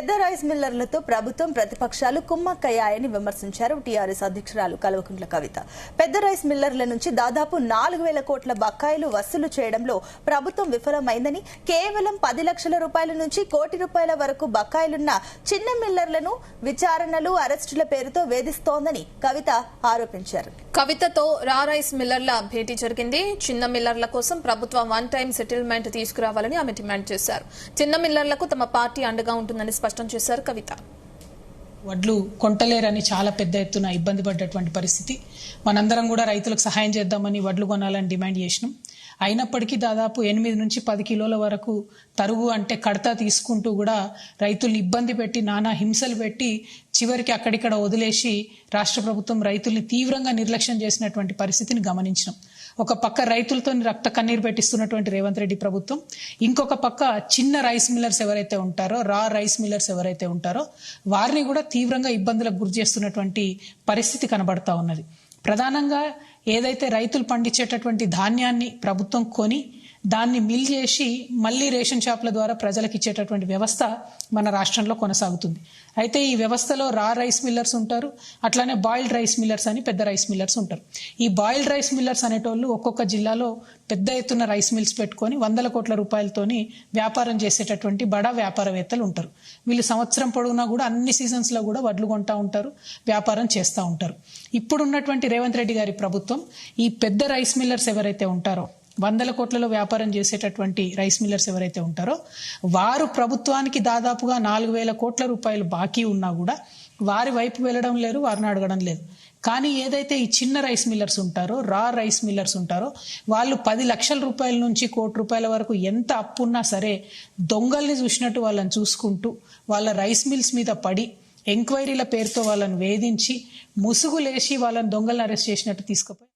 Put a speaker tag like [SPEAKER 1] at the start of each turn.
[SPEAKER 1] పెద్ద రైస్ మిల్లర్లతో ప్రభుత్వం ప్రతిపక్షాలు కుమ్మక్కయ్యాయని విమర్శించారు టీఆర్ఎస్ అధ్యక్షురాలు కల్వకుంట్ల కవిత. పెద్ద రైస్ మిల్లర్ల నుంచి దాదాపు 4,000 కోట్ల బకాయిలు వసూలు చేయడంలో ప్రభుత్వం విఫలమైందని, కేవలం 10 లక్షల రూపాయల నుంచి కోటి రూపాయల వరకు బకాయిలున్న చిన్న మిల్లర్లను విచారణలు, అరెస్టుల పేరుతో వేధిస్తోందని కవిత ఆరోపించారు.
[SPEAKER 2] కవితతో రా రైస్ మిల్లర్ల భేటీ జరిగింది. చిన్న మిల్లర్ల కోసం ప్రభుత్వం వన్ టైం సెటిల్మెంట్ తీసుకురావాలని ఆమె డిమాండ్ చేశారు. చిన్న మిల్లర్లకు తమ పార్టీ అండగా ఉంటుందని స్పష్టం చేశారు కవిత.
[SPEAKER 3] వడ్లు కొంటలేరని చాలా పెద్ద ఎత్తున ఇబ్బంది పడ్డటువంటి పరిస్థితి. మనందరం కూడా రైతులకు సహాయం చేద్దామని వడ్లు కొనాలని డిమాండ్ చేసినాం. అయినప్పటికీ దాదాపు 8 నుంచి 10 కిలోల వరకు తరుగు అంటే కడతా తీసుకుంటూ కూడా రైతుల్ని ఇబ్బంది పెట్టి, నానా హింసలు పెట్టి చివరికి అక్కడిక్కడ వదిలేసి రాష్ట్ర ప్రభుత్వం రైతుల్ని తీవ్రంగా నిర్లక్ష్యం చేసినటువంటి పరిస్థితిని గమనించినాం. ఒక పక్క రైతులతో రక్త కన్నీరు పెట్టిస్తున్నటువంటి రేవంత్ రెడ్డి ప్రభుత్వం, ఇంకొక పక్క చిన్న రైస్ మిల్లర్స్ ఎవరైతే ఉంటారో, రా రైస్ మిల్లర్స్ ఎవరైతే ఉంటారో వారిని కూడా తీవ్రంగా ఇబ్బందులకు గురి చేస్తున్నటువంటి పరిస్థితి కనబడతా ఉన్నది. ప్రధానంగా ఏదైతే రైతులు పండించేటటువంటి ధాన్యాన్ని ప్రభుత్వం కొని దాన్ని మిల్ చేసి మళ్లీ రేషన్ షాపుల ద్వారా ప్రజలకు ఇచ్చేటటువంటి వ్యవస్థ మన రాష్ట్రంలో కొనసాగుతుంది. అయితే ఈ వ్యవస్థలో రా రైస్ మిల్లర్స్ ఉంటారు, అట్లానే బాయిల్డ్ రైస్ మిల్లర్స్ అని పెద్ద రైస్ మిల్లర్స్ ఉంటారు. ఈ బాయిల్డ్ రైస్ మిల్లర్స్ అనేటోళ్ళు ఒక్కొక్క జిల్లాలో పెద్ద ఎత్తున రైస్ మిల్స్ పెట్టుకొని 100 కోట్ల రూపాయలతోని వ్యాపారం చేసేటటువంటి బడా వ్యాపారవేత్తలు ఉంటారు. వీళ్ళు సంవత్సరం పొడవునా కూడా అన్ని సీజన్స్ లో కూడా వడ్లు కొంటా ఉంటారు, వ్యాపారం చేస్తూ ఉంటారు. ఇప్పుడున్నటువంటి రేవంత్ రెడ్డి గారి ప్రభుత్వం ఈ పెద్ద రైస్ మిల్లర్స్ ఎవరైతే ఉంటారో, 100 కోట్లలో వ్యాపారం చేసేటటువంటి రైస్ మిల్లర్స్ ఎవరైతే ఉంటారో వారు ప్రభుత్వానికి దాదాపుగా 4,000 కోట్ల రూపాయలు బాకీ ఉన్నా కూడా వారి వైపు వెళ్ళడం లేదు, వారిని అడగడం లేదు. కానీ ఏదైతే ఈ చిన్న రైస్ మిల్లర్స్ ఉంటారో, రా రైస్ మిల్లర్స్ ఉంటారో, వాళ్ళు 10 లక్షల రూపాయల నుంచి కోటి రూపాయల వరకు ఎంత అప్పున్నా సరే దొంగల్ని చూసినట్టు వాళ్ళని చూసుకుంటూ వాళ్ళ రైస్ మిల్స్ మీద పడి ఎంక్వైరీల పేరుతో వాళ్ళని వేధించి ముసుగులేసి వాళ్ళని దొంగలను అరెస్ట్ చేసినట్టు తీసుకుపోయి